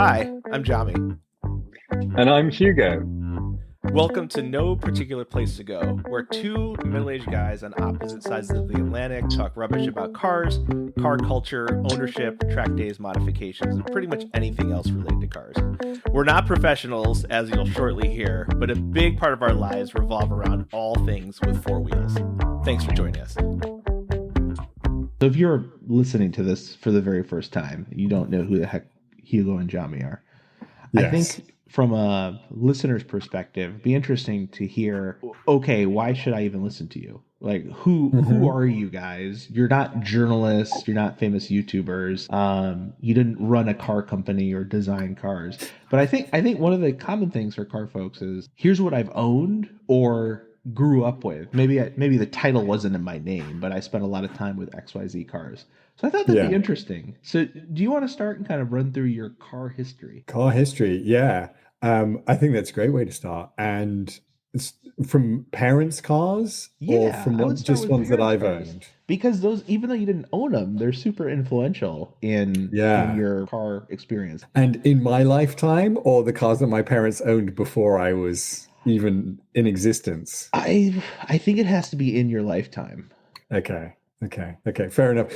Hi, I'm Jami. And I'm Hugo. Welcome to No Particular Place to Go, where two middle-aged guys on opposite sides of the Atlantic talk rubbish about cars, car culture, ownership, track days, modifications, and pretty much anything else related to cars. We're not professionals, as you'll shortly hear, but a big part of our lives revolve around all things with four wheels. Thanks for joining us. So if you're listening to this for the very first time, you don't know who the heck Hugo and Jami are. I Yes. think from a listener's perspective, it'd be interesting to hear, okay, why should I even listen to you? Like who Mhm. are you guys? You're not journalists, you're not famous YouTubers. You didn't run a car company or design cars. But I think one of the common things for car folks is here's what I've owned or grew up with. Maybe the title wasn't in my name, but I spent a lot of time with XYZ cars. So I thought that'd be Yeah. interesting. So do you want to start and kind of run through your car history? Car history. Yeah. I think that's a great way to start. And it's from parents' cars or Yeah, from I would start just with ones that parents I've cars owned? because those, even though you didn't own them, they're super influential in Yeah. your car experience. And in my lifetime or the cars that my parents owned before I was even in existence? I think it has to be in your lifetime. Okay. Okay. Fair enough.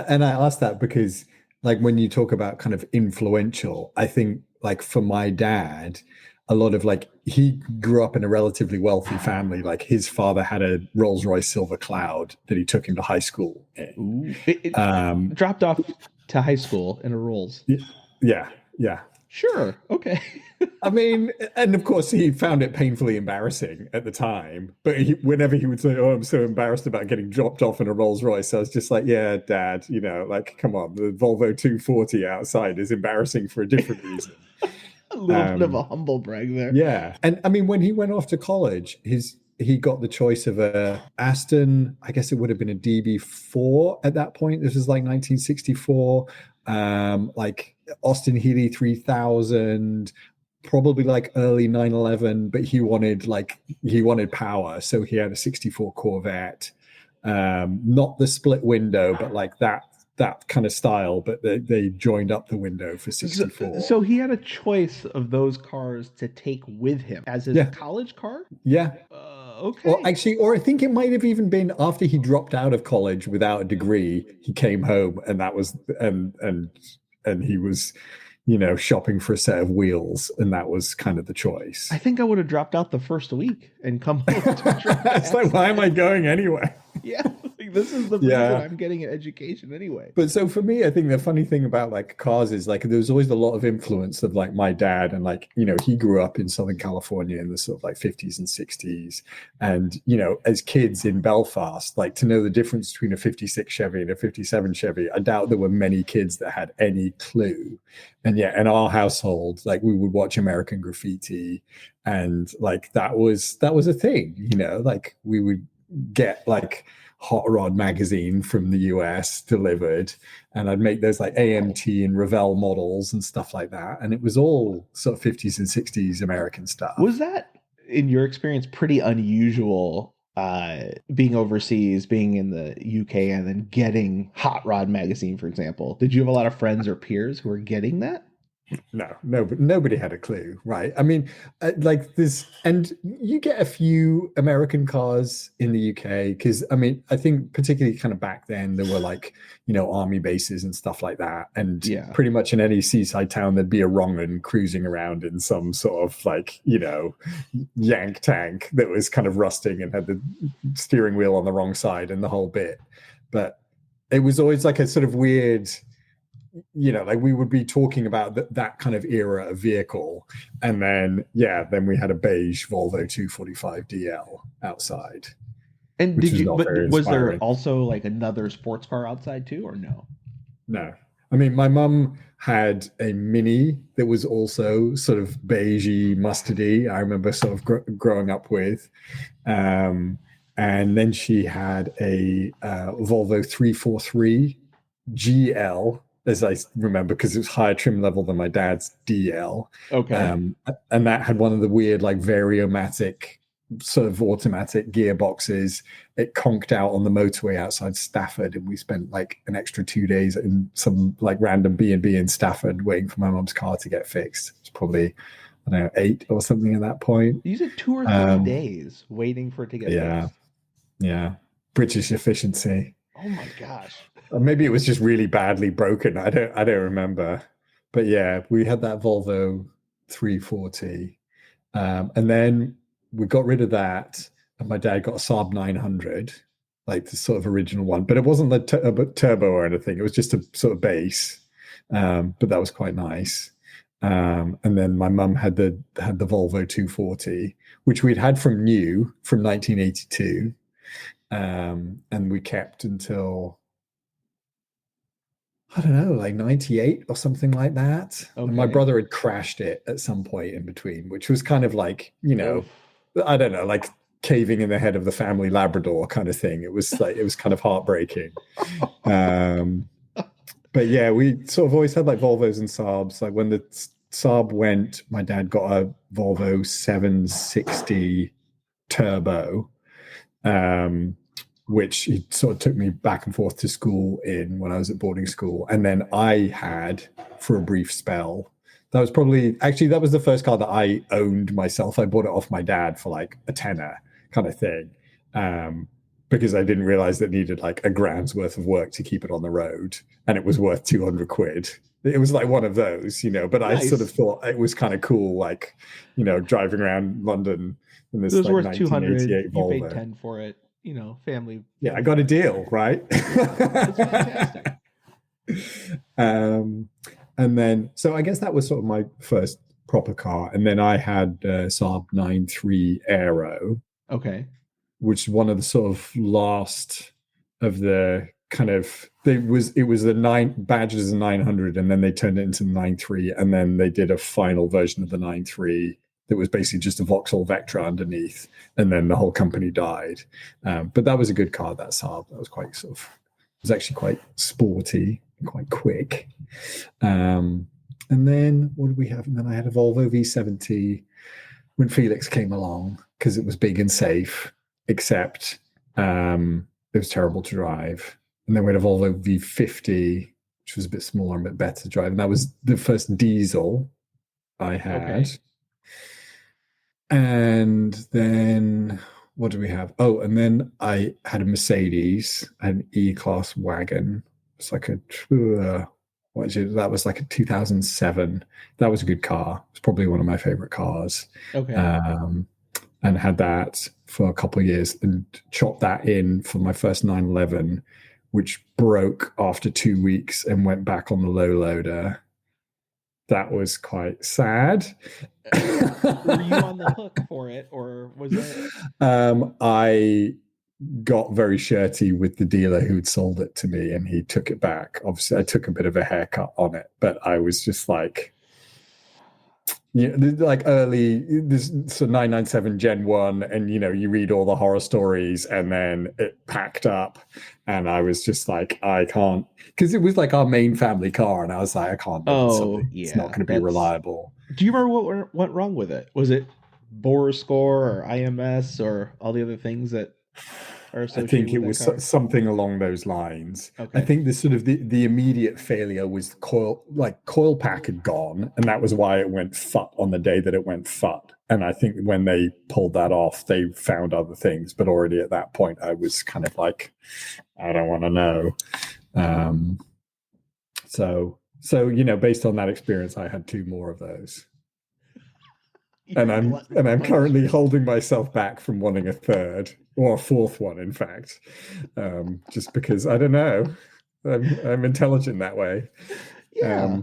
And I asked that because, like, when you talk about kind of influential, I think, like, for my dad, a lot of like he grew up in a relatively wealthy family. Like, his father had a Rolls-Royce Silver Cloud that he took him to high school in. Ooh, it Um, dropped off to high school in a Rolls. y- yeah, yeah. Sure, okay. I mean, and of course, he found it painfully embarrassing at the time. But whenever he would say, "Oh, I'm so embarrassed about getting dropped off in a Rolls Royce," I was just like, "Yeah, Dad, like, come on, the Volvo 240 outside is embarrassing for a different reason." A little bit of a Um, humble brag there. yeah, and I mean, when he went off to college, he got the choice of a Aston. I guess it would have been a DB4 at that point. This was like 1964. Like Austin Healey 3000, probably like early 911, but he wanted power, so he had a 64 Corvette, not the split window, but like that kind of style, but they joined up the window for So, 64. so he had a choice of those cars to take with him as his Yeah, college car? yeah. Or Okay. actually, or I think it might have even been after he dropped out of college without a degree, he came home, and that was and he was, shopping for a set of wheels, and that was kind of the choice. I think I would have dropped out the first week and come home to drive It's like, why am I Aston. going anyway? Yeah, like, this is the reason Yeah. I'm getting an education anyway. But so for me, I think the funny thing about like cars is like there's always a lot of influence of like my dad, and like, he grew up in Southern California in the sort of like 50s and 60s. And, as kids in Belfast, like, to know the difference between a 56 Chevy and a 57 Chevy, I doubt there were many kids that had any clue. And yeah, in our household, like, we would watch American Graffiti, and like that was a thing, like we would get like Hot Rod magazine from the US delivered, and I'd make those like AMT and Revell models and stuff like that. And it was all sort of 50s and 60s American Was stuff. that, in your experience, pretty unusual? Being overseas, being in the UK, and then getting Hot Rod magazine, for example. Did you have a lot of friends or peers who were getting that? No, but nobody had a clue, right? I mean, like this, and you get a few American cars in the UK because, I mean, I think particularly kind of back then there were like, army bases and stuff like that, and Yeah. pretty much in any seaside town there'd be a wrong'un cruising around in some sort of like, yank tank that was kind of rusting and had the steering wheel on the wrong side and the whole bit. But it was always like a sort of weird, like we would be talking about that kind of era of vehicle, and then we had a beige Volvo 245 DL outside, And which did was you, not but very was there inspiring. also like another sports car outside too, or no? No, I mean, my mum had a Mini that was also sort of beigey, mustardy. I remember sort of growing up with, um, and then she had a Volvo 343 GL, as I remember, because it was higher trim level than my dad's DL. Okay. Um, and that had one of the weird, like, variomatic sort of automatic gearboxes. It conked out on the motorway outside Stafford, and we spent like an extra 2 days in some like random B&B in Stafford waiting for my mum's car to get fixed. It's probably, I don't know, 8 or something at that point. You said 2 or 3 days waiting for it to get Yeah, fixed. yeah. British efficiency. Oh my gosh. Or maybe it was just really badly broken. I don't remember. But yeah, we had that Volvo 340. And then we got rid of that, and my dad got a Saab 900, like the sort of original one. But it wasn't the turbo or anything. It was just a sort of base. But that was quite nice. And then my mum had the Volvo 240, which we'd had from new from 1982. And we kept until, I don't know, like 98 or something like that. Okay. And my brother had crashed it at some point in between, which was kind of like, Oof. I don't know, like caving in the head of the family Labrador kind of thing. It was kind of heartbreaking. But yeah, we sort of always had like Volvos and Saabs. Like when the Saab went, my dad got a Volvo 760 turbo, which he sort of took me back and forth to school in when I was at boarding school. And then I had, for a brief spell, that was the first car that I owned myself. I bought it off my dad for like a tenner kind of thing, because I didn't realize that it needed like a grand's worth of work to keep it on the road. And it was worth 200 quid. It was like one of those, but Nice. I sort of thought it was kind of cool, like, driving around London in this It was like worth 200. 1988 You Volvo. paid 10 for it. Family. Yeah, I got a deal, right? That's fantastic. And then, so I guess that was sort of my first proper car. And then I had Saab 93 Aero, Okay. which is one of the sort of last of the kind of, it was the badged as a 900, and then they turned it into the 93, and then they did a final version of the 93 that was basically just a Vauxhall Vectra underneath, and then the whole company died. But that was a good car, that Saab. That was it was actually quite sporty and quite quick. And then what did we have? And then I had a Volvo V70 when Felix came along, because it was big and safe, except it was terrible to drive. And then we had a Volvo V50, which was a bit smaller and a bit better to drive. And that was the first diesel I had. Okay. And then what do we have? Oh, and then I had a Mercedes, an E-Class wagon. It's like that was like a 2007. That was a good car. It's probably one of my favorite cars. Okay. And had that for a couple of years and chopped that in for my first 911, which broke after 2 weeks and went back on the low loader. That was quite sad. Were you on the hook for it, or was it? I got very shirty with the dealer who'd sold it to me, and he took it back. Obviously, I took a bit of a haircut on it, but I was just like, like early this 997 Gen 1, and you read all the horror stories, and then it packed up, and I was just like, I can't, because it was like our main family car, and I was like, I can't do something. Yeah, it's not going to be reliable. Do you remember what went wrong with it? Was it Borer score or IMS or all the other things that are associated? I think it was something along those lines. Okay. I think the sort of the immediate failure was coil pack had gone, and that was why it went fut on the day that it went fut. And I think when they pulled that off, they found other things. But already at that point, I was kind of like, I don't want to know. So based on that experience, I had 2 more of those. And I'm currently holding myself back from wanting a third or a fourth one, in fact, just because I don't know, I'm intelligent that way. Yeah.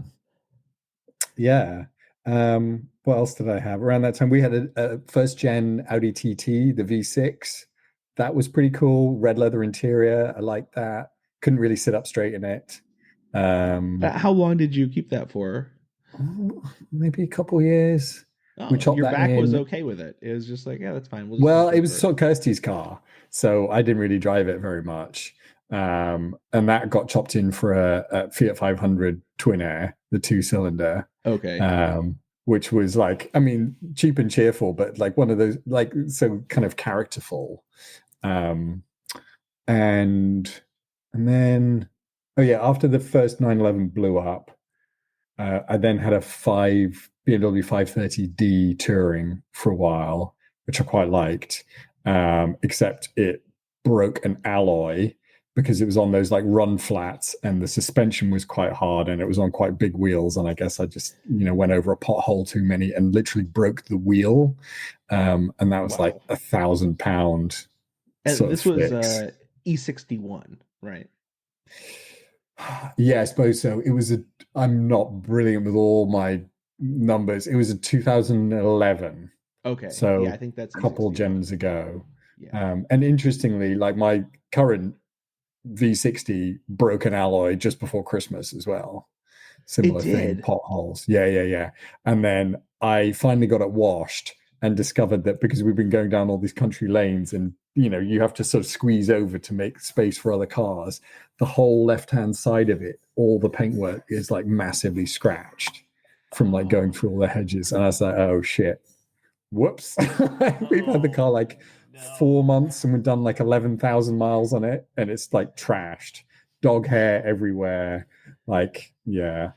What else did I have around that time? We had a first gen Audi TT, the V6. That was pretty cool. Red leather interior. I liked that. Couldn't really sit up straight in it. How long did you keep that for? Maybe a couple years. Oh, your back was okay with it. It was just like, yeah, that's fine. Well, it was sort of Kirsty's car, so I didn't really drive it very much. And that got chopped in for a Fiat 500 twin air, the 2-cylinder. Okay. which was like, I mean, cheap and cheerful, but like one of those, like, so kind of characterful. Um, and and then, oh yeah, after the first 911 blew up, I then had a BMW 530D Touring for a while, which I quite liked, except it broke an alloy because it was on those like run flats and the suspension was quite hard and it was on quite big wheels. And I guess I just, went over a pothole too many and literally broke the wheel. And that was like Wow. £1,000 And sort of this was fix. E61, right? Yeah, I suppose so. I'm not brilliant with all my numbers. It was a 2011, Okay. Yeah, I so think that's a couple E61. gens ago. Yeah. And interestingly, like my current V60 broke an alloy just before Christmas as well. It Similar thing, did. potholes. Yeah, yeah, yeah. And then I finally got it washed and discovered that because we've been going down all these country lanes and you have to sort of squeeze over to make space for other cars, the whole left hand side of it, all the paintwork is like massively scratched from like going Oh. through all the hedges. And I was like, oh shit, whoops. We've had the car Oh like no. 4 months and we've done like 11,000 miles on it and it's like trashed, dog hair everywhere. Like, yeah,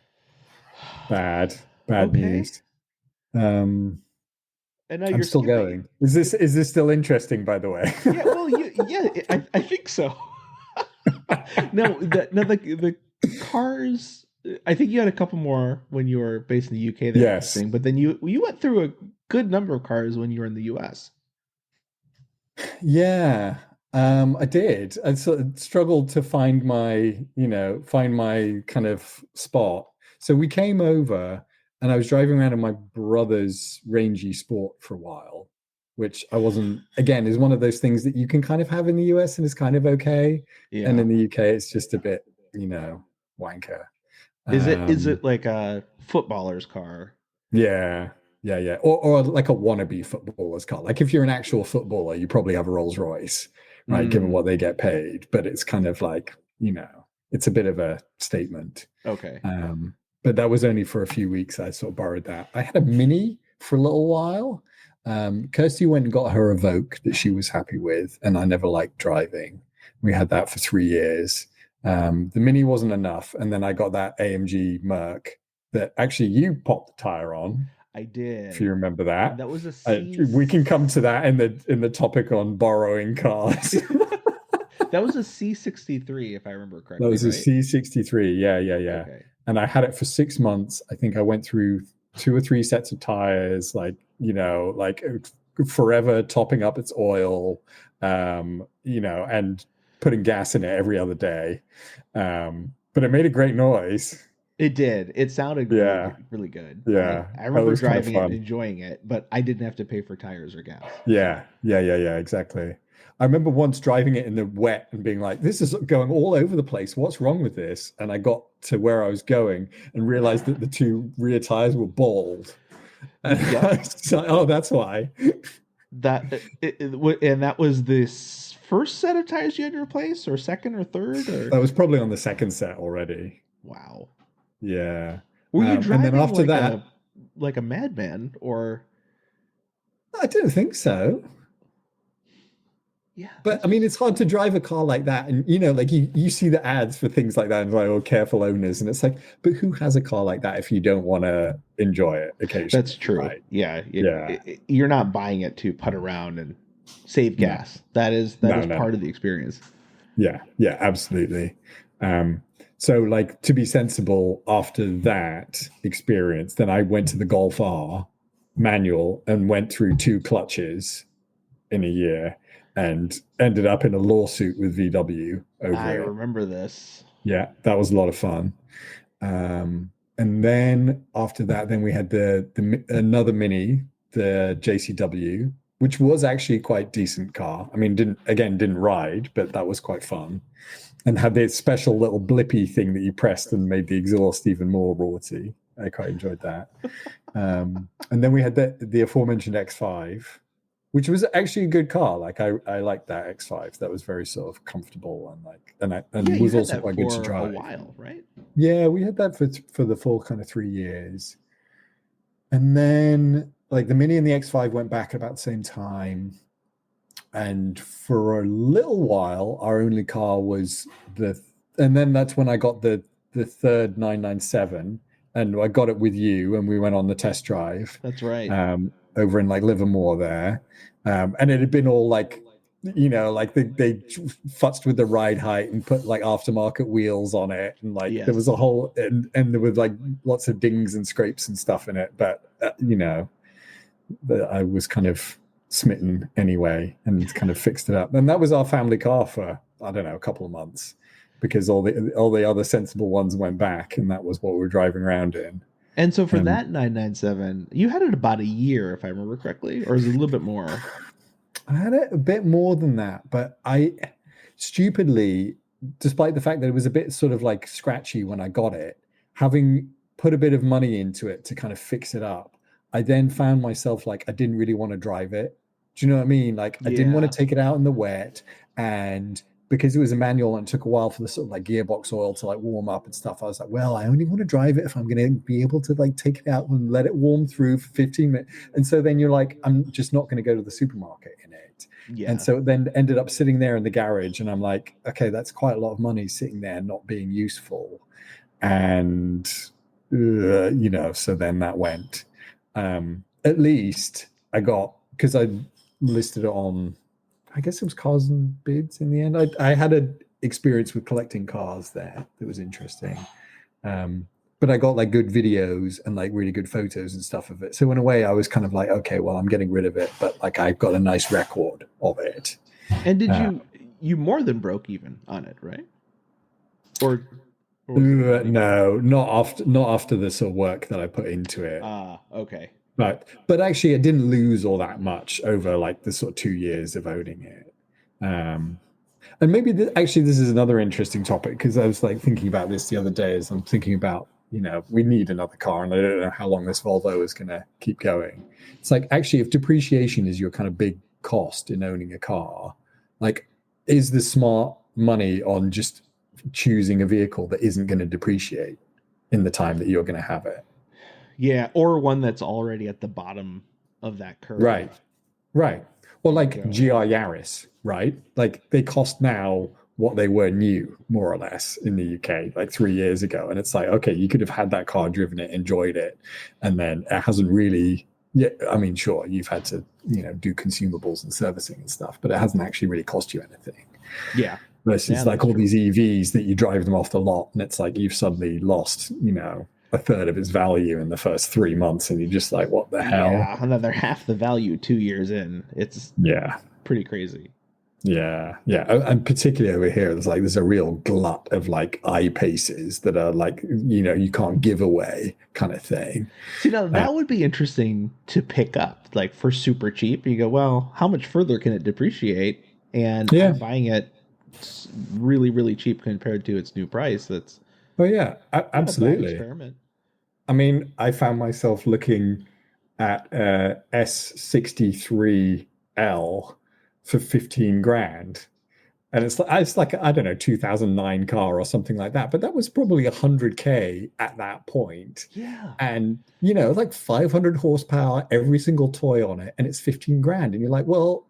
bad Okay. news. Um, And now I'm you're still skipping. going. Is this still interesting, by the way? Yeah, well, I think so. No, the cars. I think you had a couple more when you were based in the UK that are Yes. interesting, but then you went through a good number of cars when you were in the US. Yeah. I did. I sort of struggled to find my kind of spot. So we came over and I was driving around in my brother's Rangy Sport for a while, which I wasn't, again, is one of those things that you can kind of have in the US and is kind of okay. And Yeah. in the UK, it's just a bit, wanker. Is Um, it like a footballer's car? Yeah, yeah, yeah. Or like a wannabe footballer's car. Like if you're an actual footballer, you probably have a Rolls Royce, right? Given Mm, what they get paid. But it's kind of like, it's a bit of a statement. okay. Um, but that was only for a few weeks. I sort of borrowed that. I had a Mini for a little while. Kirsty went and got her Evoque that she was happy with, and I never liked driving. We had that for 3 years. The Mini wasn't enough, and then I got that AMG Merc that actually you popped the tire on, I if you did. remember that. That was a We can come to that in the topic on borrowing cars. That was a C63, if I remember That correctly, was a right? C63. Yeah, yeah, yeah. Okay. And I had it for 6 months. I think I went through 2 or 3 sets of tires, like forever topping up its oil, and putting gas in it every other day. But it made a great noise. It did. It sounded really Yeah, good, really good. I yeah. I That remember was kind of driving it and fun. enjoying it, but I didn't have to pay for tires or gas. Yeah, yeah, yeah, yeah, exactly. I remember once driving it in the wet and being like, this is going all over the place. What's wrong with this? And I got to where I was going and realized that the two rear tires were bald. And I Yep. was like, oh, that's why. And that was this first set of tires you had to replace, or second or third, or That was probably on the second set already. wow. Yeah. Were you And then driving after that, like a madman, or I don't think so. yeah, But that's I mean, just it's hard to drive a car like that. And, like you see the ads for things like that and like, oh, careful owners. And it's like, but who has a car like that if you don't want to enjoy it that's occasionally? true. Right. Yeah, Yeah. you're not buying it to put around and save No, gas. That is no. part of the experience. Yeah. Yeah, absolutely. Um, so like to be sensible after that experience, then I went to the Golf R manual and went through 2 clutches in a year and ended up in a lawsuit with VW I over it. remember this. Yeah, that was a lot of fun. And then after that, then we had the another Mini, the JCW, which was actually quite decent car. I mean, didn't ride, but that was quite fun, and had this special little blippy thing that you pressed and made the exhaust even more raughty. I quite enjoyed that. And then we had the aforementioned X5, which was actually a good car. Like I liked that X5. That was very sort of comfortable Yeah, and you was had also that quite good to for a drive. while, right? Yeah, we had that for the full kind of 3 years. And then like the Mini and the X5 went back at about the same time. And for a little while, our only car was and then that's when I got the third 997, and I got it with you, and we went on the test drive. That's right. Over in like Livermore there, and it had been all like, like they futzed with the ride height and put like aftermarket wheels on it, and like there was a whole and there was like lots of dings and scrapes and stuff in it, but I was kind of smitten anyway and kind of fixed it up. And that was our family car for, I don't know, a couple of months, because all the other sensible ones went back, and that was what we were driving around in. And so for that 997, you had it about a year, if I remember correctly, or is it a little bit more? I had it a bit more than that, but I stupidly, despite the fact that it was a bit sort of like scratchy when I got it, having put a bit of money into it to kind of fix it up, I then found myself like I didn't really want to drive it. Do you know what I mean? Like I didn't want to take it out in the wet, and because it was a manual and it took a while for the sort of like gearbox oil to like warm up and stuff, I was like, well, I only want to drive it if I'm going to be able to like take it out and let it warm through for 15 minutes. And so then you're like, I'm just not going to go to the supermarket in it. Yeah. And so it then ended up sitting there in the garage, and I'm like, okay, that's quite a lot of money sitting there not being useful. And, so then that went. At least I got, because I listed it on, I guess it was Cars and Bids in the end. I had an experience with collecting cars there that was interesting. But I got like good videos and like really good photos and stuff of it. So in a way I was kind of like, okay, well, I'm getting rid of it, but like I've got a nice record of it. And did you more than broke even on it, right? Or no, not after the sort of work that I put into it. Okay. But actually, I didn't lose all that much over like the sort of 2 years of owning it. And maybe this is another interesting topic, because I was like thinking about this the other day as I'm thinking about, we need another car, and I don't know how long this Volvo is going to keep going. It's like, actually, if depreciation is your kind of big cost in owning a car, like, is the smart money on just choosing a vehicle that isn't going to depreciate in the time that you're going to have it? Yeah, or one that's already at the bottom of that curve. Right. Well, like GR Yaris, right? Like they cost now what they were new, more or less, in the UK, like 3 years ago. And it's like, okay, you could have had that car, driven it, enjoyed it, and then it hasn't really. Yeah, I mean, sure, you've had to, do consumables and servicing and stuff, but it hasn't actually really cost you anything. Yeah. Versus like all these EVs that you drive them off the lot, and it's like you've suddenly lost, a third of its value in the first 3 months, and you're just like, what the hell? Yeah, another half the value 2 years in. It's pretty crazy. Yeah. And particularly over here, there's a real glut of like I-Paces that are like, you can't give away kind of thing. See, now that would be interesting to pick up, like for super cheap. You go, well, how much further can it depreciate? And I'm buying it really, really cheap compared to its new price. That's absolutely. Experiment. I mean, I found myself looking at S63L for 15 grand, and it's like I don't know, 2009 car or something like that, but that was probably 100K at that point. Yeah. And like 500 horsepower, every single toy on it, and it's 15 grand, and you're like, well,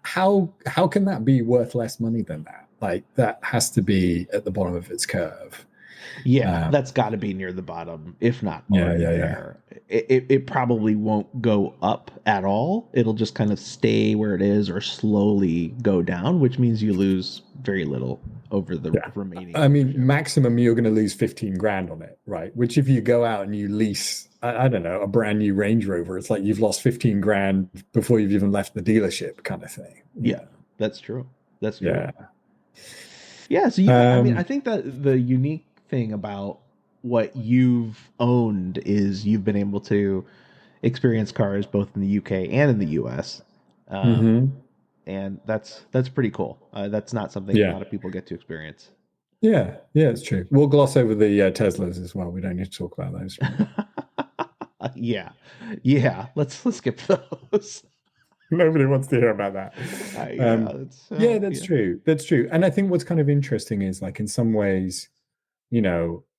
how can that be worth less money than that? Like that has to be at the bottom of its curve. Yeah, that's got to be near the bottom, if not already there. It probably won't go up at all. It'll just kind of stay where it is or slowly go down, which means you lose very little over the remaining. I mean, maximum you're going to lose 15 grand on it, right? Which if you go out and you lease, I don't know, a brand new Range Rover, it's like you've lost 15 grand before you've even left the dealership kind of thing. Yeah, that's true. That's true. Yeah, so I think that the unique thing about what you've owned is you've been able to experience cars both in the UK and in the US, and that's pretty cool. That's not something a lot of people get to experience. Yeah, it's true. We'll gloss over the Teslas as well. We don't need to talk about those. Yeah. Let's skip those. Nobody wants to hear about that. That's true. That's true. And I think what's kind of interesting is, like, in some ways,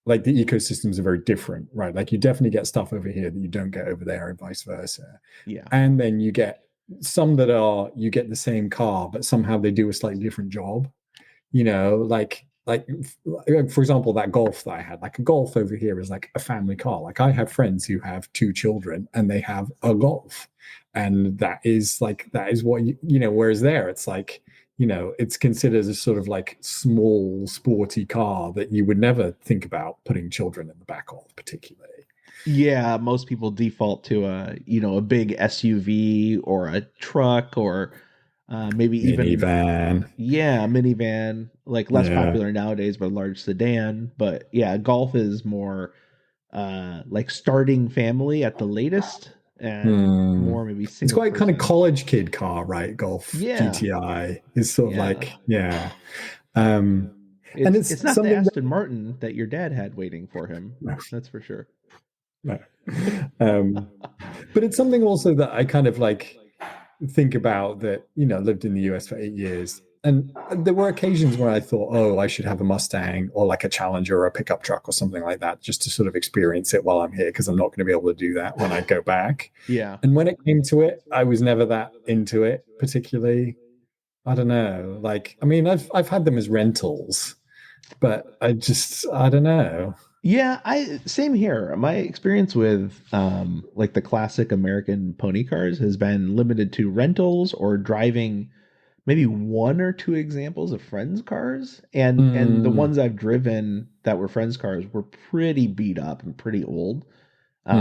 like the ecosystems are very different, right? Like you definitely get stuff over here that you don't get over there, and vice versa. Yeah. And then you get some that are you get the same car, but somehow they do a slightly different job. Like for example, that Golf that I had, like a Golf over here is like a family car. Like I have friends who have two children and they have a Golf, and that is what whereas there it's like, it's considered a sort of like small sporty car that you would never think about putting children in the back of particularly. Yeah, most people default to a big SUV or a truck or maybe even, Minivan. yeah, a minivan, like less Yeah. popular nowadays, but a large sedan. But yeah, Golf is more like starting family at the latest and Hmm. more maybe It's single quite kind of person. college kid car, right? Golf Yeah, GTI is sort of yeah. like, yeah. Um, and It's it's not the something that Aston Martin that your dad had waiting for him. no, That's for sure. no. Um, but it's something also that I kind of like think about that, lived in the US for 8 years. And there were occasions where I thought, oh, I should have a Mustang or like a Challenger or a pickup truck or something like that, just to sort of experience it while I'm here, because I'm not going to be able to do that when I go back. Yeah. And when it came to it, I was never that into it particularly. I don't know. Like, I mean, I've had them as rentals, but I don't know. Yeah, I same here. My experience with like the classic American pony cars has been limited to rentals or driving maybe one or two examples of friends' cars. And the Mm, ones I've driven that were friends' cars were pretty beat up and pretty old. They're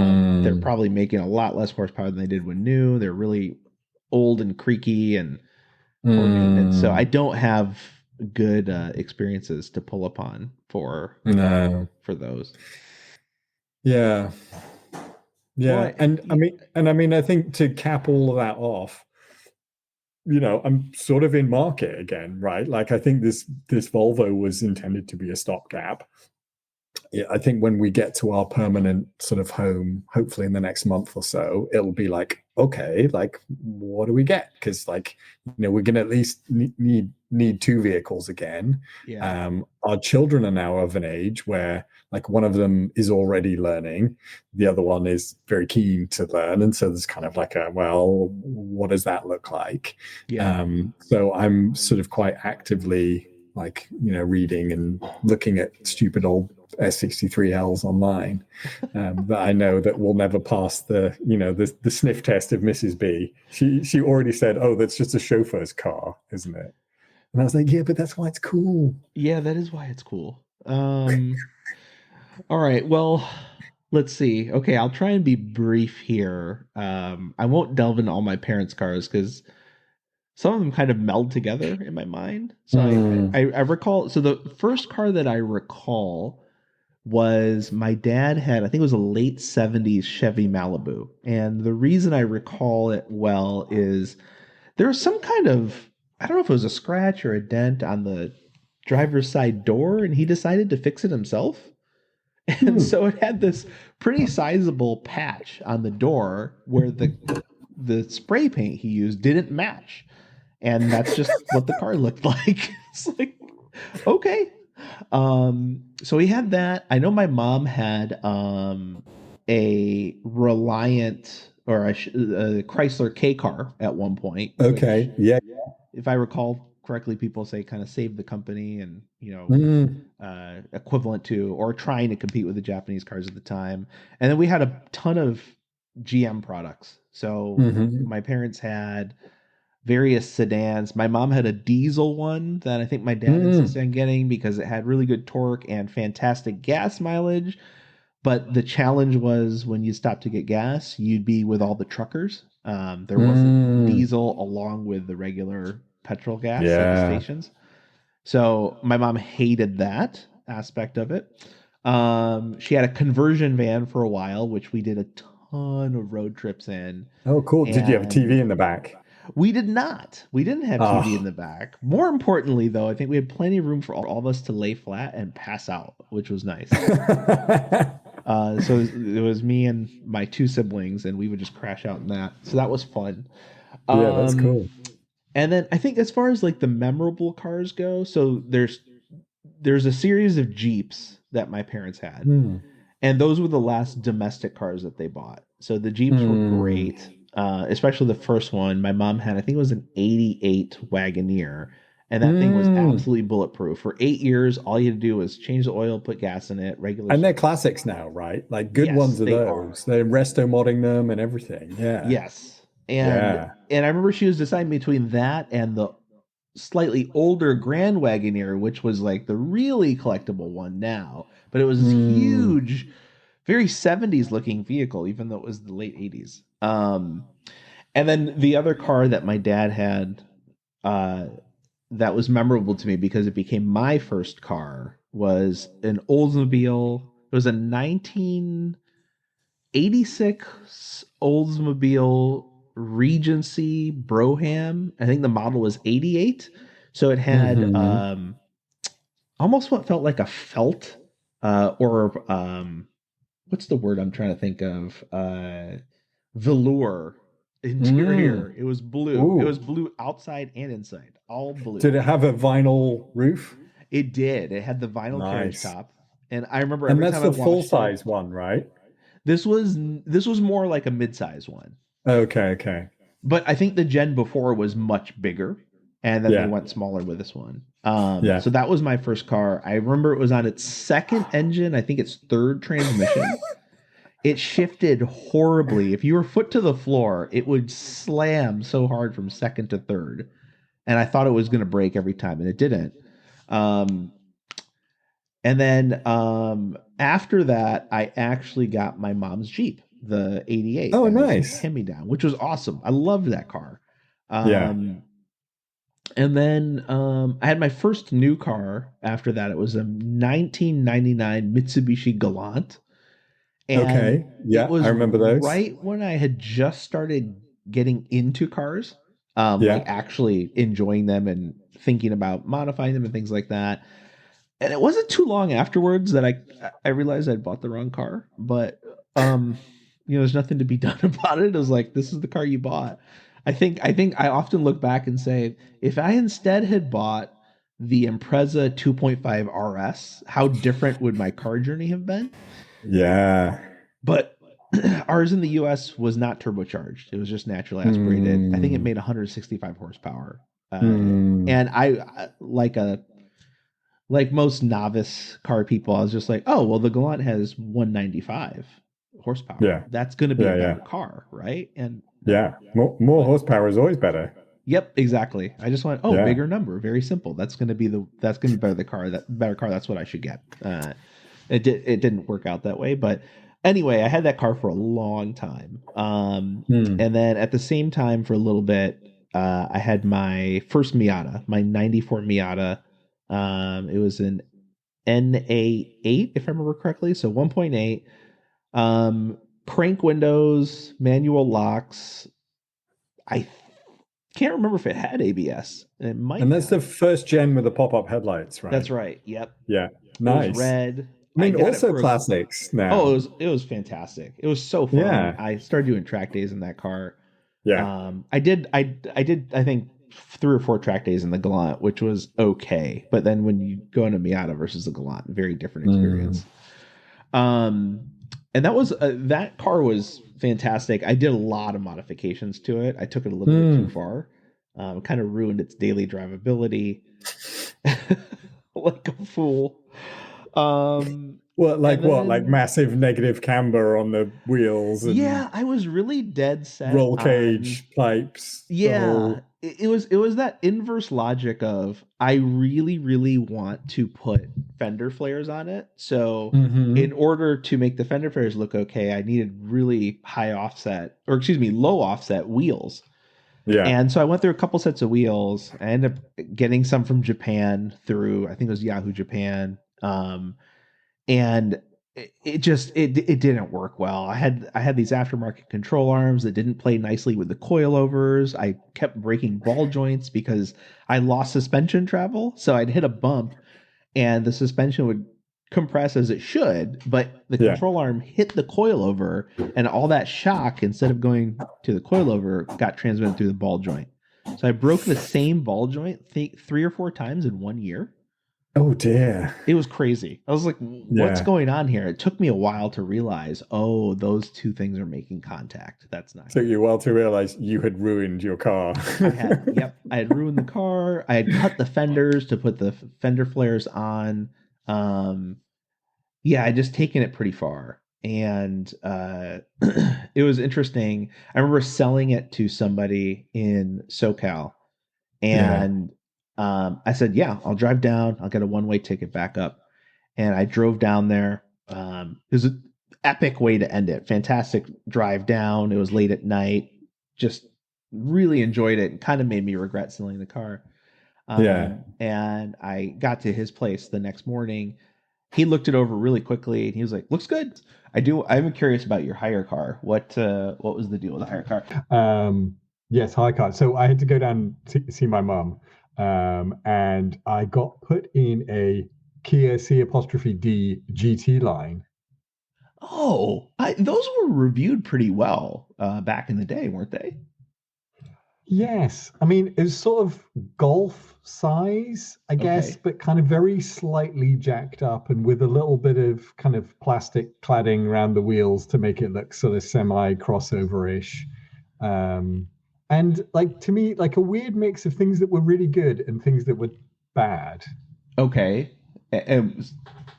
mm, probably making a lot less horsepower than they did when new. They're really old and creaky and poor maintenance. So I mm, don't have good experiences to pull upon no. for those. Yeah. Well, Yeah. And I mean, I think to cap all of that off, I'm sort of in market again, right? Like I think this Volvo was intended to be a stopgap. Yeah, I think when we get to our permanent sort of home, hopefully in the next month or so, it'll be like, okay, like what do we get? Because like, we're gonna at least need two vehicles again. yeah. Our children are now of an age where like one of them is already learning, the other one is very keen to learn, and so there's kind of like a, well, what does that look like? Yeah. So I'm sort of quite actively like reading and looking at stupid old S63Ls online that I know that will never pass the sniff test of Mrs. B. She already said, "Oh, that's just a chauffeur's car, isn't it?" And I was like, "Yeah, but that's why it's cool." Yeah, that is why it's cool. All right. Well, let's see. Okay, I'll try and be brief here. I won't delve into all my parents' cars because some of them kind of meld together in my mind. So Mm, I recall. So the first car that I recall was my dad had, I think it was a late 70s Chevy Malibu. And the reason I recall it well is there was some kind of, I don't know if it was a scratch or a dent on the driver's side door, and he decided to fix it himself. And mm, so it had this pretty sizable patch on the door where the spray paint he used didn't match. And that's just what the car looked like. It's like, okay. So he had that. I know my mom had a Reliant or a Chrysler K car at one point, which, okay. Yeah. if I recall correctly, people say kind of saved the company and, Mm, equivalent to or trying to compete with the Japanese cars at the time. And then we had a ton of GM products. So hmm my parents had various sedans. My mom had a diesel one that I think my dad mm, insisted on getting because it had really good torque and fantastic gas mileage. But the challenge was when you stopped to get gas, you'd be with all the truckers. There wasn't mm. diesel along with the regular petrol gas at the Yeah. stations. So my mom hated that aspect of it. She had a conversion van for a while, which we did a ton of road trips in. Oh, cool. Did you have a And TV in the back? we did not. We didn't have TV in Oh. the back. More importantly, though, I think we had plenty of room for all of us to lay flat and pass out, which was nice. So it was me and my two siblings, and we would just crash out in that. So that was fun. Yeah, that's Um, cool. and then I think as far as like the memorable cars go, so there's there's a series of Jeeps that my parents had, Mm. and those were the last domestic cars that they bought. So the Jeeps were Mm. great, especially the first one. My mom had, I think it was an '88 Wagoneer, and that thing was Mm. absolutely bulletproof. For 8 years, all you had to do was change the oil, put gas in it, regular And they're service. classics now, right? Like good Yes, ones are they those. are. They're resto modding them and everything. Yeah. Yes. And Yeah. and I remember she was deciding between that and the slightly older Grand Wagoneer, which was like the really collectible one now. But it was this Mm. huge, very 70s looking vehicle, even though it was the late 80s. And then the other car that my dad had uh, that was memorable to me because it became my first car was an Oldsmobile. It was a 1986 Oldsmobile Regency Brougham. I think the model was 88. So it had Hmm. almost what felt like a felt or what's the word I'm trying to think of? Velour Mm. interior. It was blue. It was Ooh. blue outside and inside, all blue. Did it have a vinyl roof? It did. It had the vinyl carriage Nice. top. And I remember And every that's time I the full washed it, size one, right? this was more like a mid-size one. Okay, okay. But I think the gen before was much bigger, and then they Yeah. went smaller with this one. Yeah. So that was my first car. I remember it was on its second engine, I think its third transmission. It shifted horribly. If you were foot to the floor, it would slam so hard from second to third. And I thought it was going to break every time, and it didn't. Um, and then after that, I actually got my mom's Jeep, the '88, Oh, as a nice. hand me down, which was awesome. I loved that car. Yeah. And then I had my first new car after that. It was a 1999 Mitsubishi Galant. And Okay. it Yeah, I was remember those. right when I had just started getting into cars, like Yeah. actually enjoying them and thinking about modifying them and things like that. And it wasn't too long afterwards that I realized I'd bought the wrong car. But um, there's nothing to be done about it. It was like, this is the car you bought. I think I often look back and say, if I instead had bought the Impreza 2.5 RS, how different would my car journey have been? Yeah. But ours in the US was not turbocharged. It was just naturally aspirated. I think it Hmm. made 165 horsepower. Hmm. And like most novice car people, I was just like, oh, well, the Galant has 195 horsepower. Yeah. That's going to be a Yeah. better Yeah. car, right? And Yeah. More horsepower is always better. yep, exactly. I just went, oh, Yeah. bigger number, very simple. That's going to be better the car. That better car. That's what I should get. It didn't work out that way, but anyway, I had that car for a long time. Hmm. And then at the same time, for a little bit, I had my first Miata, my '94 Miata. It was an NA8, if I remember correctly, so 1.8. Crank windows, manual locks. I can't remember if it had ABS. It might And that's the have. first gen with the pop-up headlights, right? That's right. Yep. Yeah. It was Nice. red. I I mean, got it also for a classics Oh, now. it was fantastic. It was so fun. Yeah. I started doing track days in that car. Yeah. I did I think 3 or 4 track days in the Galant, which was okay. But then when you go into Miata versus the Galant, very different Mm. experience. And that car was fantastic. I did a lot of modifications to it. I took it a little bit too Mm. far. Kind of ruined its daily drivability, like a fool. What, And like what? Like then massive negative camber on the wheels and yeah, I was really dead set roll on cage pipes, the yeah. whole. It was that inverse logic of I really, really want to put fender flares on it. So in Hmm. order to make the fender flares look okay, I needed really high offset, or excuse me, low offset wheels. Yeah. And so I went through a couple sets of wheels. I ended up getting some from Japan through I think it was Yahoo Japan. And it didn't work well. I had these aftermarket control arms that didn't play nicely with the coilovers. I kept breaking ball joints because I lost suspension travel. So I'd hit a bump and the suspension would compress as it should, but the Yeah. control arm hit the coilover and all that shock, instead of going to the coilover, got transmitted through the ball joint. So I broke the same ball joint 3 or 4 times in 1 year. Oh dear. It was crazy. I was like, what's Yeah. going on here? It took me a while to realize, oh, those two things are making contact. That's not Took good. you a while to realize you had ruined your car. I had ruined the car. I had cut the fenders to put the fender flares on. Um, yeah, I just taken it pretty far. And it was interesting. I remember selling it to somebody in SoCal, Yeah. and I said, "Yeah, I'll drive down. I'll get a one-way ticket back up." And I drove down there. It was an epic way to end it. Fantastic drive down. It was late at night. Just really enjoyed it, and kind of made me regret selling the car. Yeah. And I got to his place the next morning. He looked it over really quickly, and he was like, "Looks good." I'm curious about your hire car. What was the deal with the hire car? Yes, high card. So I had to go down to see my mum, and I got put in a Kia C apostrophe D GT line. Oh, those were reviewed pretty well back in the day, weren't they? Yes, I mean it's sort of golf size, I guess, Okay. but kind of very slightly jacked up and with a little bit of kind of plastic cladding around the wheels to make it look sort of semi crossover-ish. Um, and like to me, like a weird mix of things that were really good and things that were bad. Okay. And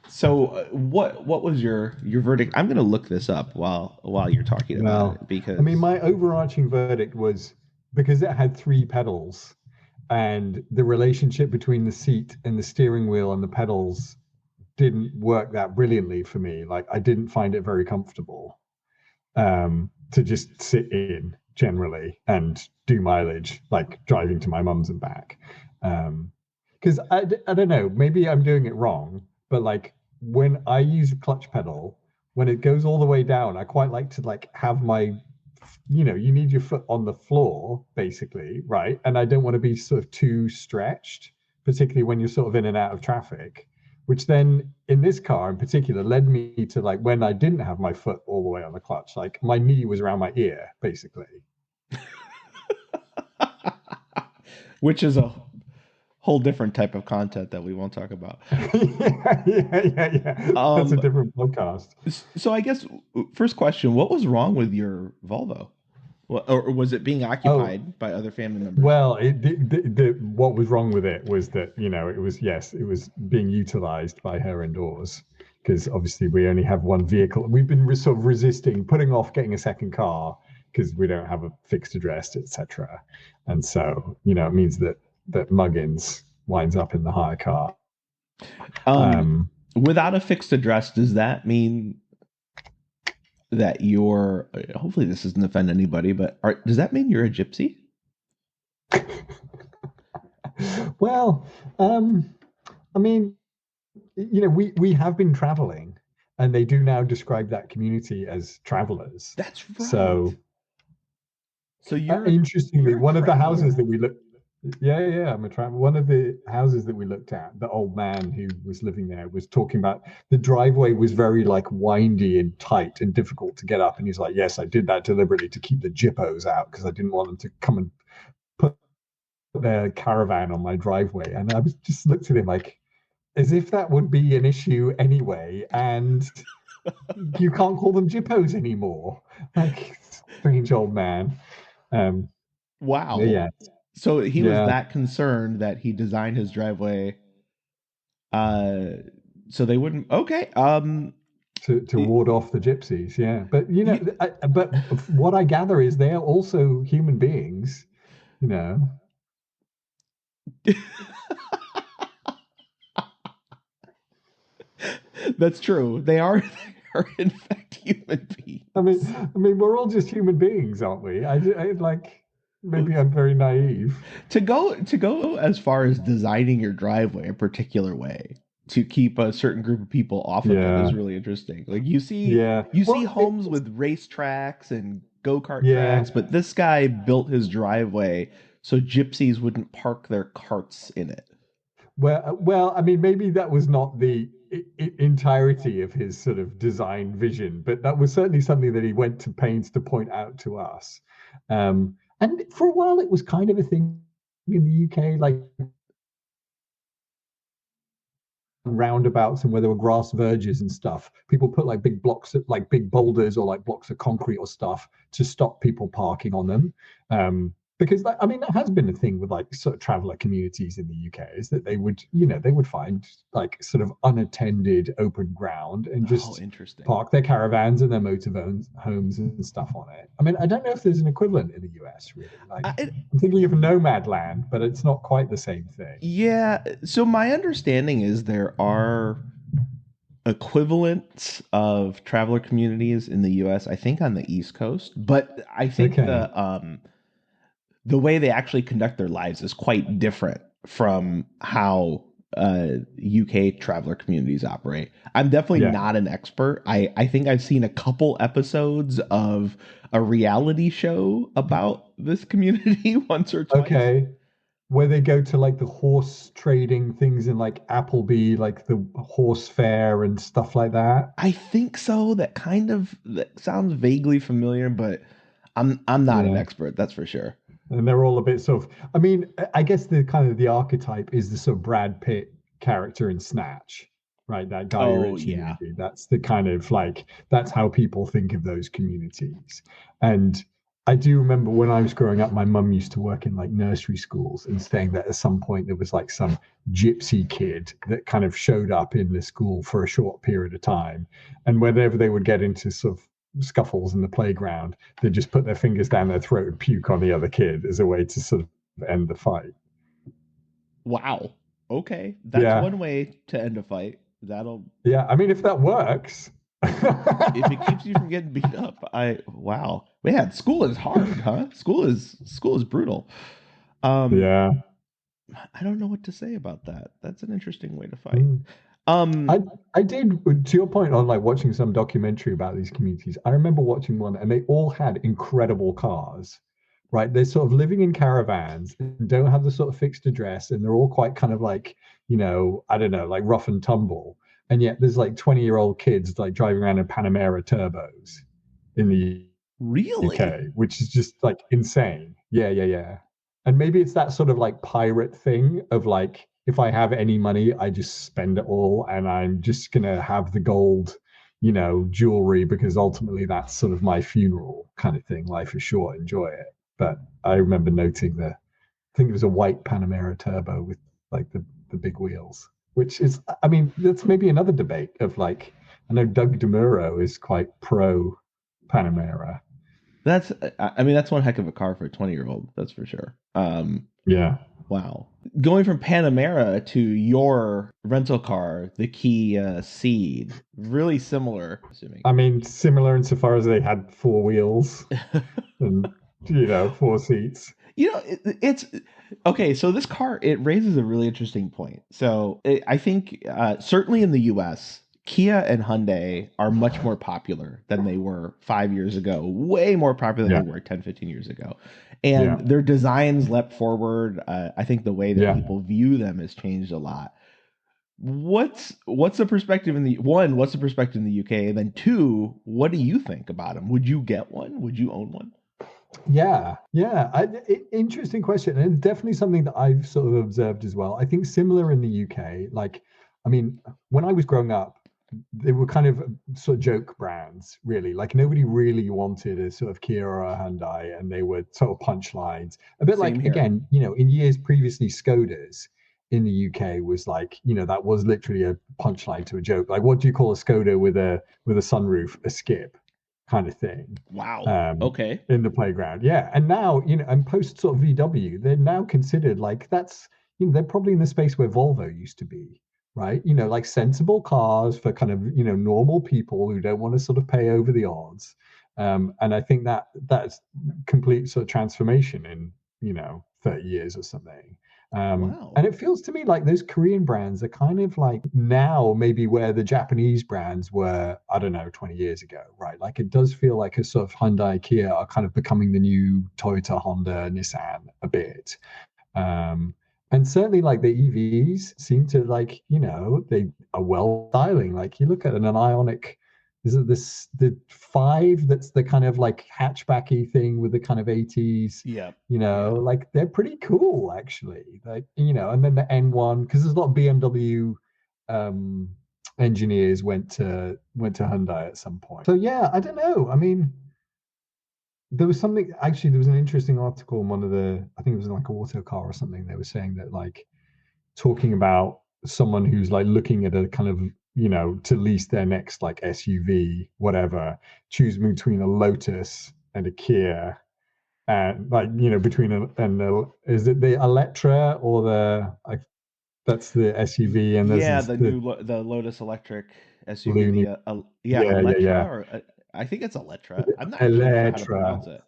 so what was your verdict? I'm going to look this up while you're talking about Well, it I mean, because my overarching verdict was because it had three pedals and the relationship between the seat and the steering wheel and the pedals didn't work that brilliantly for me. Like, I didn't find it very comfortable to just sit in generally and do mileage, like driving to my mum's and back. Because I don't know, maybe I'm doing it wrong, but like when I use a clutch pedal, when it goes all the way down, I quite like to like have my, you need your foot on the floor basically, right? And I don't want to be sort of too stretched, particularly when you're sort of in and out of traffic, which then in this car in particular led me to like when I didn't have my foot all the way on the clutch, like my knee was around my ear basically. which is a whole different type of content that we won't talk about. Yeah. That's a Um, different podcast. so I guess first question, what was wrong with your Volvo? Or was it being Oh, occupied by other family members? well, what was wrong with it was that, it was, yes, it was being utilized by her indoors because obviously we only have one vehicle. We've been sort of resisting putting off getting a second car because we don't have a fixed address, etc. And so, it means that Muggins winds up in the hire car. Um, Um, without a fixed address, does that mean that you're hopefully this doesn't offend anybody, but does that mean you're a gypsy? well, I mean, we have been traveling, and they do now describe that community as travelers. That's right. So, So interestingly, you're a one of the houses traveler. that we looked, yeah, I'm a traveler. One of the houses that we looked at, the old man who was living there was talking about the driveway was very like windy and tight and difficult to get up, and he's like, "Yes, I did that deliberately to keep the jippos out because I didn't want them to come and put their caravan on my driveway." And I was just looked at him like, as if that would be an issue anyway, and you can't call them jippos anymore. Like, strange old man. Um, Wow. yeah, So he was yeah. that concerned that he designed his driveway uh so they wouldn't okay. To y- ward off the gypsies, yeah. But you, but what I gather is they are also human beings, you know. that's true. They are in fact human I mean, beings. we're all just human beings, aren't we? I like maybe I'm very naive. To go as far as designing your driveway a particular way to keep a certain group of people off of it Yeah, is really interesting. Like you see yeah. you see Well, homes with race tracks and go-kart yeah. tracks, but this guy built his driveway so gypsies wouldn't park their carts in it. Well, I mean, maybe that was not the entirety of his sort of design vision, but that was certainly something that he went to pains to point out to us. And for a while, it was kind of a thing in the UK, like roundabouts and where there were grass verges and stuff, people put like big blocks of like big boulders or like blocks of concrete or stuff to stop people parking on them. Because I mean, that has been a thing with like sort of traveler communities in the UK, is that they would, they would find like sort of unattended open ground and just interesting. park their caravans and their homes and stuff on it. I mean, I don't know if there's an equivalent in the US, really. Like, I'm thinking of nomad land, but it's not quite the same thing. Yeah. So my understanding is there are equivalents of traveler communities in the US, I think on the East Coast, but I think the way they actually conduct their lives is quite different from how UK traveler communities operate. I'm definitely not an expert. I think I've seen a couple episodes of a reality show about this community once or twice. Okay. Where they go to like the horse trading things in like Appleby, like the horse fair and stuff like that. I think so. That sounds vaguely familiar, but I'm not an expert, that's for sure. And they're all a bit sort of, I mean, I guess the kind of the archetype is the sort of Brad Pitt character in Snatch, right? That Guy Ritchie movie. That's the kind of like, that's how people think of those communities. And I do remember when I was growing up, my mum used to work in like nursery schools and saying that at some point there was like some gypsy kid that kind of showed up in the school for a short period of time. And whenever they would get into sort of scuffles in the playground, they just put their fingers down their throat and puke on the other kid as a way to sort of end the fight. Wow. Okay. That's one way to end a fight. Yeah, I mean, if that works. If it keeps you from getting beat up, wow. Man, school is hard, huh? School is brutal. Yeah. I don't know what to say about that. That's an interesting way to fight. I did, to your point on like watching some documentary about these communities, I remember watching one and they all had incredible cars, right? They're sort of living in caravans and don't have the sort of fixed address, and they're all quite kind of like, I don't know, like rough and tumble. And yet there's like 20-year-old kids like driving around in Panamera turbos in the UK, which is just like insane. Yeah. And maybe it's that sort of like pirate thing of like, if I have any money, I just spend it all, and I'm just gonna have the gold, jewelry, because ultimately that's sort of my funeral kind of thing. Life is short, enjoy it. But I remember noting I think it was a white Panamera Turbo with like the big wheels, which is, I mean, that's maybe another debate of like, I know Doug DeMuro is quite pro Panamera. That's one heck of a car for a 20-year-old, that's for sure. Yeah. Wow. Going from Panamera to your rental car, the Kia Ceed, really similar, assuming. I mean, similar insofar as they had four wheels and, 4 seats. It's okay. So this car, it raises a really interesting point. So I think certainly in the US, Kia and Hyundai are much more popular than they were 5 years ago, way more popular than they were 10, 15 years ago. And their designs leapt forward. I think the way that people view them has changed a lot. What's the perspective what's the perspective in the UK? And then 2, what do you think about them? Would you get one? Would you own one? Yeah. Interesting question. And it's definitely something that I've sort of observed as well. I think similar in the UK. Like, I mean, when I was growing up, they were kind of sort of joke brands, really. Like nobody really wanted a sort of Kia or a Hyundai, and they were sort of punchlines. A bit like, again, in years previously, Skodas in the UK was like, that was literally a punchline to a joke. Like, what do you call a Skoda with a sunroof? A skip kind of thing. Wow. Okay. In the playground. Yeah. And now, and post sort of VW, they're now considered like that's, they're probably in the space where Volvo used to be. Right, like sensible cars for kind of normal people who don't want to sort of pay over the odds, and I think that's complete sort of transformation in 30 years or something. Wow. And it feels to me like those Korean brands are kind of like now maybe where the Japanese brands were, I don't know, 20 years ago, right? Like it does feel like a sort of Hyundai, Kia are kind of becoming the new Toyota, Honda, Nissan a bit. And certainly like the EVs seem to like, they are well styling. Like you look at an Ioniq, is it the 5 that's the kind of like hatchbacky thing with the kind of 80s? Yeah. Like they're pretty cool actually. Like, and then the N1, because there's a lot of BMW um, engineers went to Hyundai at some point. So yeah, I don't know. I mean, there was something actually. There was an interesting article in one of the. I think it was like Autocar or something. They were saying that like talking about someone who's like looking at a kind of to lease their next like SUV, whatever, choosing between a Lotus and a Kia, and like between is it the Electra or that's the SUV, and there's Yeah, this, the the Lotus electric SUV, Looney. yeah, Yeah, yeah, Electra, yeah. or I think it's Electra. I'm not actually sure how to Electra. pronounce it.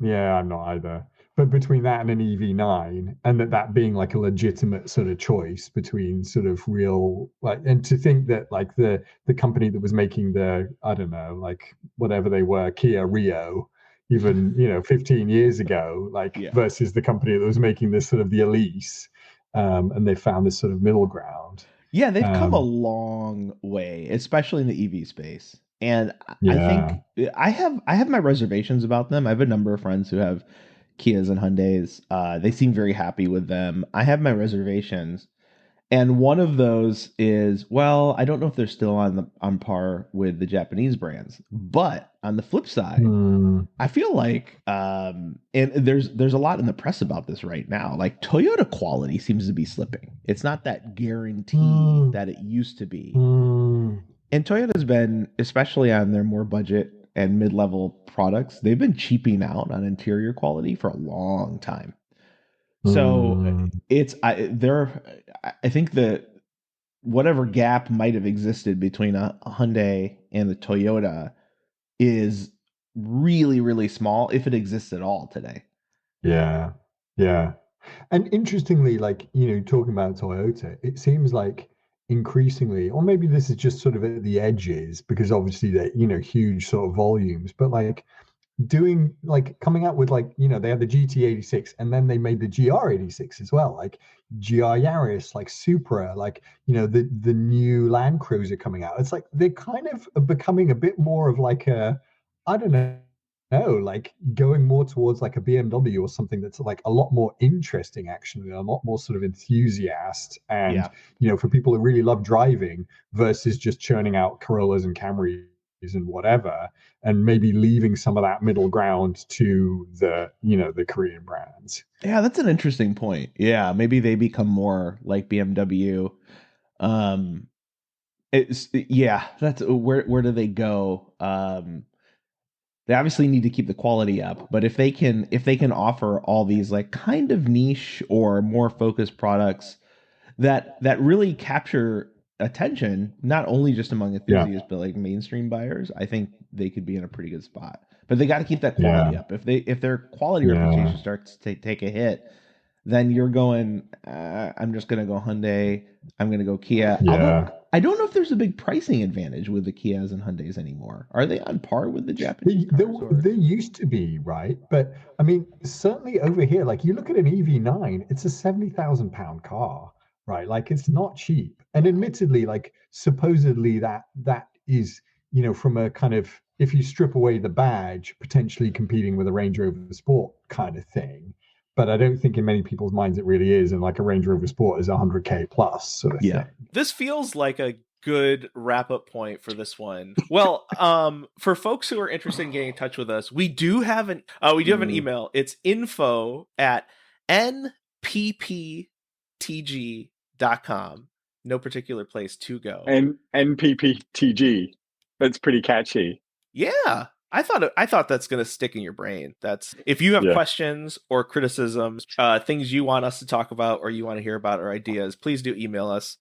Yeah, I'm not either. But between that and an EV9, and that being like a legitimate sort of choice between sort of real like, and to think that like the company that was making the, I don't know, like whatever they were, Kia Rio, even 15 years ago, like Yeah. versus the company that was making this sort of the Elise, and they found this sort of middle ground. Yeah, they've come a Um, long way, especially in the EV space. And I yeah. think I have my reservations about them. I have a number of friends who have Kias and Hyundais. They seem very happy with them. I have my reservations. And one of those is, well, I don't know if they're still on par with the Japanese brands. But on the flip side, Hmm. I feel like and there's a lot in the press about this right now. Like Toyota quality seems to be slipping. It's not that guarantee Hmm. that it used to be. Hmm. And Toyota's been, especially on their more budget and mid-level products, they've been cheaping out on interior quality for a long time. So Hmm. I think that whatever gap might have existed between a Hyundai and the Toyota is really, really small, if it exists at all today. Yeah. Yeah. And interestingly, like, talking about Toyota, it seems like increasingly, or maybe this is just sort of at the edges, because obviously they're, huge sort of volumes, but like doing like coming out with like, they had the GT86 and then they made the GR86 as well, like GR Yaris, like Supra, like, the new Land Cruiser coming out. It's like they're kind of becoming a bit more of like I don't know, like going more towards like a BMW or something that's like a lot more interesting, actually, a lot more sort of enthusiast. And, Yeah. for people who really love driving versus just churning out Corollas and Camrys and whatever, and maybe leaving some of that middle ground to the Korean brands. Yeah, that's an interesting point. Yeah, maybe they become more like BMW. Um yeah, that's where do they go? They obviously need to keep the quality up, but if they can offer all these like kind of niche or more focused products that really capture attention, not only just among Yeah, enthusiasts but like mainstream buyers, I think they could be in a pretty good spot. But they got to keep that yeah, quality up. If their quality yeah, reputation starts to take a hit, then you're going, I'm just going to go Hyundai. I'm going to go Kia. Although yeah. I don't know if there's a big pricing advantage with the Kias and Hyundais anymore. Are they on par with the Japanese They, they, cars, or? they used to be, right? But I mean, certainly over here, like you look at an EV9, it's a 70,000 pound car, right? Like it's not cheap. And admittedly, like supposedly that is, from a kind of, if you strip away the badge, potentially competing with a Range Rover Sport kind of thing. But I don't think in many people's minds it really is. And like a Range Rover Sport is 100K plus sort of Yeah. thing. This feels like a good wrap up point for this one. Well, for folks who are interested in getting in touch with us, we do have an Mm. email. It's info@npptg.com. No particular place to go. And NPPTG. That's pretty catchy. Yeah. I thought that's gonna stick in your brain. That's if you have Yeah. questions or criticisms, things you want us to talk about or you want to hear about or ideas, please do email us.